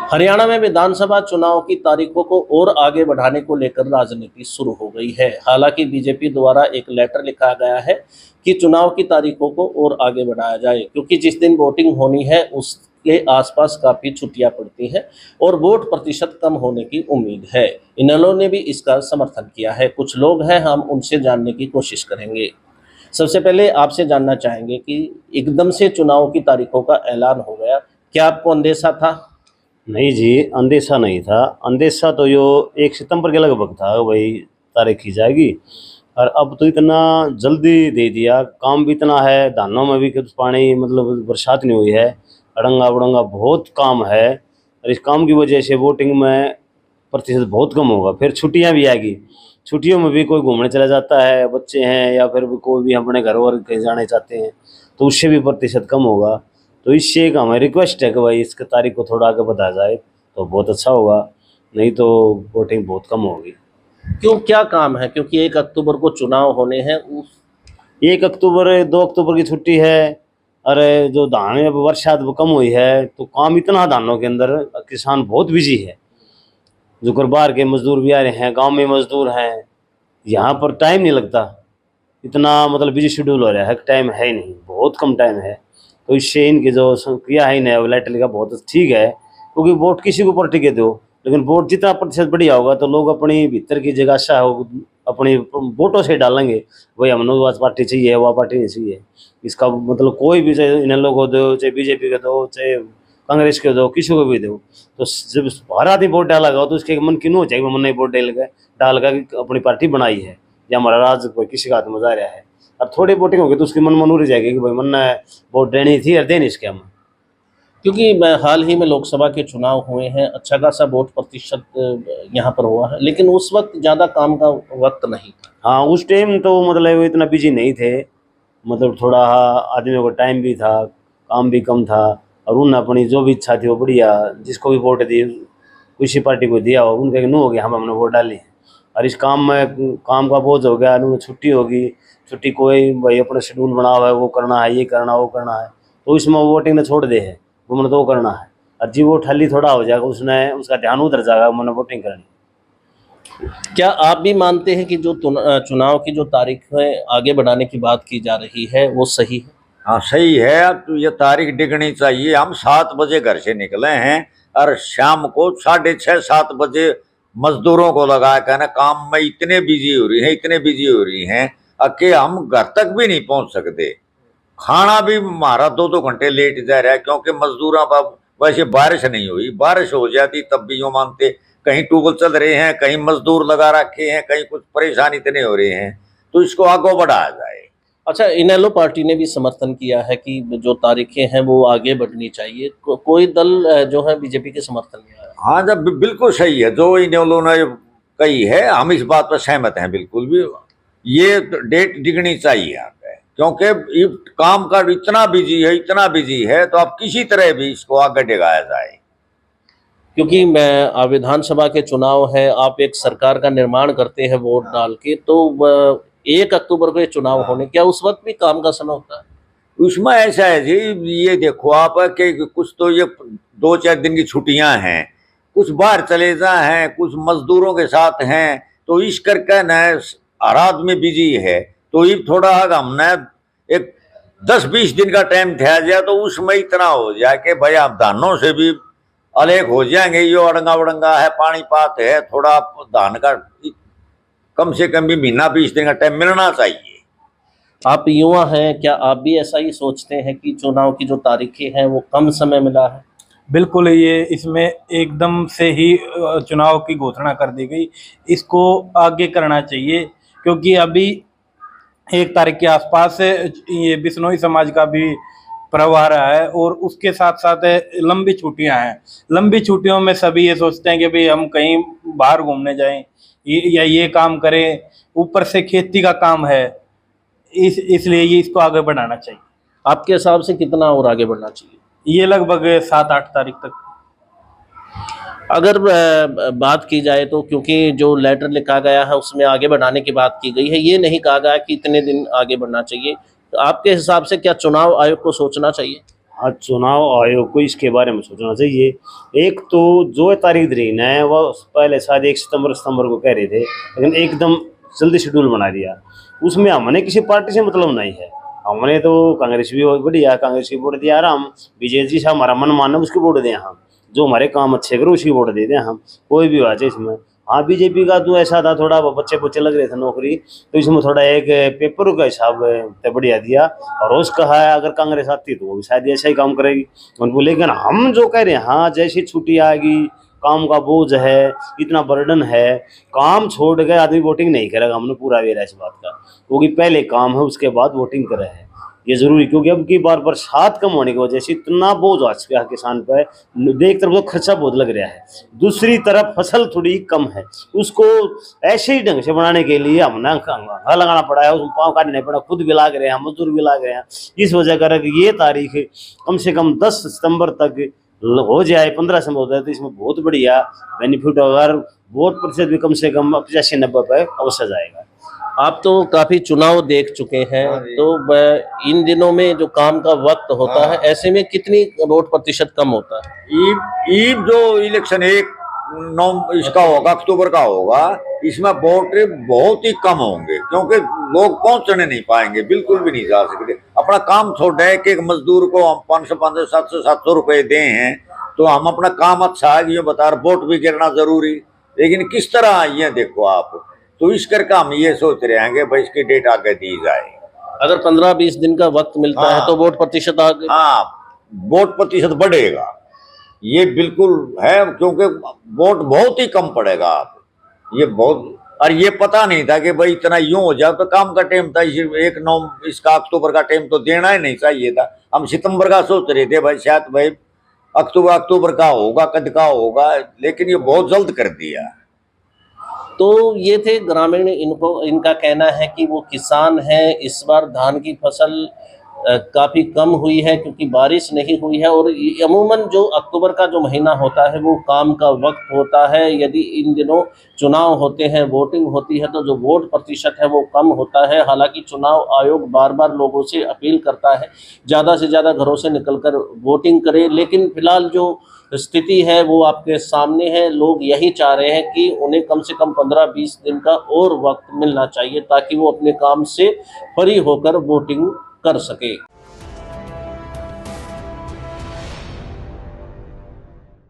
हरियाणा में विधानसभा चुनाव की तारीखों को और आगे बढ़ाने को लेकर राजनीति शुरू हो गई है। हालांकि बीजेपी द्वारा एक लेटर लिखा गया है कि चुनाव की तारीखों को और आगे बढ़ाया जाए, क्योंकि जिस दिन वोटिंग होनी है उसके आसपास काफ़ी छुट्टियां पड़ती हैं और वोट प्रतिशत कम होने की उम्मीद है। इनेलो ने भी इसका समर्थन किया है। कुछ लोग हैं, हम उनसे जानने की कोशिश करेंगे। सबसे पहले आपसे जानना चाहेंगे कि एकदम से चुनाव की तारीखों का ऐलान हो गया, क्या आपको अंदेशा था? नहीं जी, अंदेशा नहीं था। अंदेशा तो जो 1 सितंबर के लगभग था वही तारीख की जाएगी। और अब तो इतना जल्दी दे दिया, काम भी इतना है, धानों में भी कुछ पानी मतलब बरसात नहीं हुई है, अड़ंगा बड़ंगा बहुत काम है। और इस काम की वजह से वोटिंग में प्रतिशत बहुत कम होगा। फिर छुट्टियां भी आएगी, छुट्टियों में भी कोई घूमने चला जाता है, बच्चे हैं या फिर कोई भी अपने घर वर कहीं जाने चाहते हैं, तो उससे भी प्रतिशत कम होगा। तो इससे एक हमारी रिक्वेस्ट है कि भाई इसकी तारीख को थोड़ा आगे बढ़ाया जाए तो बहुत अच्छा होगा, नहीं तो वोटिंग बहुत कम होगी। क्यों, क्या काम है? क्योंकि 1 अक्टूबर को चुनाव होने हैं। उस 1 अक्टूबर 2 अक्टूबर की छुट्टी है। अरे जो धान में बरसात कम हुई है तो काम इतना धानों के अंदर, किसान बहुत बिजी है। जो घर बाहर के मजदूर भी आ रहे हैं, गांव में मजदूर हैं, यहाँ पर टाइम नहीं लगता। इतना मतलब बिजी शेड्यूल हो रहा है, टाइम है ही नहीं, बहुत कम टाइम है। तो इससे इनकी जो किया है इन्हें लाइटली का बहुत ठीक है, क्योंकि वोट किसी को पार्टी के दो, लेकिन वोट जितना प्रतिशत बढ़िया होगा तो लोग अपनी भीतर की जिज्ञासा हो अपनी वोटों से डालेंगे, भाई हमने वो पार्टी चाहिए, वह पार्टी नहीं चाहिए। इसका मतलब कोई भी, चाहे इन लोगों को दो, चाहे बीजेपी के दो, चाहे कांग्रेस के दो, किसी को भी दो, तो जब हर आदमी वोट डालेगा तो उसके मन की नो हो जाएगी, मन ने वोट डाल कि अपनी पार्टी बनाई है या हमारा राज कोई किसी का हाथ में जा रहा है। और थोड़ी वोटिंग होगी तो उसकी मन मनूरी जाएगी कि भाई मन ने वोट देनी थी और देनी इसके हम। क्योंकि मैं हाल ही में लोकसभा के चुनाव हुए हैं, अच्छा खासा वोट प्रतिशत यहाँ पर हुआ है, लेकिन उस वक्त ज़्यादा काम का वक्त नहीं था। हाँ, उस टाइम तो मतलब वो इतना बिजी नहीं थे, मतलब थोड़ा आदमियों को टाइम भी था, काम भी कम था। और उन अपनी जो भी इच्छा थी वो बढ़िया, जिसको भी वोट दी, किसी पार्टी को दिया हो, उनके नो हो गया हम हमने वोट डाली। और इस काम में काम का बोझ हो गया, उन्हें छुट्टी होगी, छुट्टी कोई भाई अपना शेड्यूल बना हुआ है, वो करना है, ये करना, वो करना है, तो इसमें वोटिंग ने छोड़ दे है, वो मैंने तो वो करना है। और जी वो ठल्ली थोड़ा हो जाएगा, उसने उसका ध्यान उधर जाएगा, मैंने वोटिंग करनी। क्या आप भी मानते हैं कि जो चुनाव की जो तारीख है आगे बढ़ाने की बात की जा रही है वो सही है? हाँ सही है। अब तो ये तारीख डिगनी चाहिए। हम 7 बजे घर से निकले हैं और शाम को 6:30-7 बजे मजदूरों को लगा कर ना काम में इतने बिजी हो रही है, इतने बिजी हो रही हैं कि हम घर तक भी नहीं पहुंच सकते। खाना भी हमारा 2-2 घंटे लेट जा रहा है, क्योंकि मजदूरों का वैसे बारिश नहीं हुई, बारिश हो जाती तब भी जो मानते, कहीं ट्यूबवेल चल रहे हैं, कहीं मजदूर लगा रखे हैं, कहीं कुछ परेशानी इतने हो रहे हैं, तो इसको आगे बढ़ाया जाए। अच्छा, इनेलो पार्टी ने भी समर्थन किया है कि जो तारीखें हैं वो आगे बढ़नी चाहिए। कोई दल जो है बीजेपी के समर्थन में आया? हाँ, जब बिल्कुल सही है जो इन लोगों ने कही है, हम इस बात पर सहमत हैं बिल्कुल भी। ये डेट दिखनी चाहिए यहाँ पे, क्योंकि काम का इतना बिजी है, इतना बिजी है, तो अब किसी तरह भी इसको आगे डिगाया जाए। क्योंकि मैं विधानसभा के चुनाव है, आप एक सरकार का निर्माण करते हैं वोट डाल के, तो 1 अक्टूबर को ये चुनाव होने, क्या उस वक्त भी काम का समय होता है? उसमें ऐसा है जी, ये देखो आप कि कुछ तो ये 2-4 दिन की छुट्टियां हैं, कुछ बाहर चले जाए हैं, कुछ मजदूरों के साथ हैं, तो इस करके न हर आदमी बिजी है। तो ये थोड़ा हमने एक 10-20 दिन का टाइम दिया जाए तो उसमें इतना हो जाए कि भाई आप धानों से भी अलग हो जाएंगे। ये अड़ंगा वड़ंगा है, पानी पात है, थोड़ा धान का कम से कम भी महीना 20 दिन का टाइम मिलना चाहिए। आप युवा हैं, क्या आप भी ऐसा ही सोचते हैं कि चुनाव की जो तारीखें हैं वो कम समय मिला है? बिल्कुल, ये इसमें एकदम से ही चुनाव की घोषणा कर दी गई, इसको आगे करना चाहिए। क्योंकि अभी 1 तारीख के आसपास से ये बिश्नोई समाज का भी पर्व आ रहा है और उसके साथ साथ लंबी छुट्टियां हैं। लंबी छुट्टियों में सभी ये सोचते हैं कि भाई हम कहीं बाहर घूमने जाएं, या ये काम करें, ऊपर से खेती का काम है, इसलिए ये इसको आगे बढ़ाना चाहिए। आपके हिसाब से कितना और आगे बढ़ना चाहिए? ये लगभग 7-8 तारीख तक। अगर बात की जाए तो, क्योंकि जो लेटर लिखा गया है उसमें आगे बढ़ाने की बात की गई है, ये नहीं कहा गया कि इतने दिन आगे बढ़ना चाहिए, तो आपके हिसाब से क्या चुनाव आयोग को सोचना चाहिए? हाँ, चुनाव आयोग को इसके बारे में सोचना चाहिए। एक तो जो तारीख दी है वो पहले शायद 1 सितंबर को कह रहे थे, लेकिन एकदम जल्दी शेड्यूल बना दिया। उसमें हमने किसी पार्टी से मतलब नहीं है, हमने तो कांग्रेस भी बढ़िया, कांग्रेस की वोट दिया, हम बीजेपी से हमारा मन मानना उसकी वोट दें, हम जो हमारे काम अच्छे करो उसकी वोट दे दें हम, कोई भी बात है इसमें। हाँ, बीजेपी का तो ऐसा था, थोड़ा बच्चे बच्चे लग रहे थे नौकरी, तो इसमें थोड़ा एक पेपर का हिसाब बढ़िया दिया। और उसका है अगर कांग्रेस आती तो वो भी शायद ऐसा ही काम करेगी उनको। लेकिन हम जो कह रहे हैं, हाँ जैसी छुट्टी आएगी, काम का बोझ है, इतना बर्डन है, काम छोड़ के आदमी वोटिंग नहीं करेगा, हमने पूरा वेरा इस बात का, क्योंकि पहले काम है उसके बाद वोटिंग करे है ये जरूरी। क्योंकि अब की बार बरसात कम होने की वजह से इतना बोझ आ चुका है किसान पे, एक तरफ तो खर्चा बहुत लग रहा है, दूसरी तरफ फसल थोड़ी कम है, उसको ऐसे ही ढंग से बनाने के लिए हमने लगाना पड़ा है, उसमें पाँव काटने पड़ा, खुद भी लाग रहे हैं, मजदूर भी लाग रहे हैं। इस वजह कर ये तारीख कम से कम 10 सितंबर तक हो जाए, 15 सितंबर हो जाए तो इसमें बहुत बढ़िया बेनिफिट होगा। और वोट प्रतिशत भी कम से कम 85-90 पे अवश्य जाएगा। आप तो काफी चुनाव देख चुके हैं, हाँ जी। तो इन दिनों में जो काम का वक्त होता है, ऐसे में कितनी वोट प्रतिशत कम होता है? ईब जो इलेक्शन 1 इसका होगा, अक्टूबर का होगा, इसमें वोट बहुत ही कम होंगे, क्योंकि लोग पहुंचने नहीं पाएंगे, बिल्कुल भी नहीं जा सकते। अपना काम छोड़ है कि एक मजदूर को हम 500 700 रुपए दें हैं, तो हम अपना काम अच्छा है ये बता रहे, वोट भी गिरना जरूरी, लेकिन किस तरह ये देखो आप, तो इस करके हम ये सोच रहे हैं कि भाई इसकी डेट आगे दी जाए। अगर 15-20 दिन का वक्त मिलता है हाँ। तो वोट प्रतिशत आगे। हाँ, वोट प्रतिशत बढ़ेगा, ये बिल्कुल है, क्योंकि वोट बहुत ही कम पड़ेगा आप, ये बहुत। और ये पता नहीं था कि भाई इतना यूं हो जाए, तो काम का टाइम था 1 9 इसका अक्टूबर का टाइम तो देना ही नहीं चाहिए था। हम सितंबर का सोच रहे थे भाई, शायद भाई अक्टूबर का होगा, कद का होगा, लेकिन ये बहुत जल्द कर दिया। तो ये थे ग्रामीण, इनका कहना है कि वो किसान है, इस बार धान की फसल काफ़ी कम हुई है क्योंकि बारिश नहीं हुई है। और अमूमन जो अक्टूबर का जो महीना होता है वो काम का वक्त होता है, यदि इन दिनों चुनाव होते हैं, वोटिंग होती है, तो जो वोट प्रतिशत है वो कम होता है। हालांकि चुनाव आयोग बार बार लोगों से अपील करता है ज़्यादा से ज़्यादा घरों से निकलकर वोटिंग करें, लेकिन फिलहाल जो स्थिति है वो आपके सामने है। लोग यही चाह रहे हैं कि उन्हें कम से कम 15-20 दिन का और वक्त मिलना चाहिए ताकि वो अपने काम से फ्री होकर वोटिंग कर सके।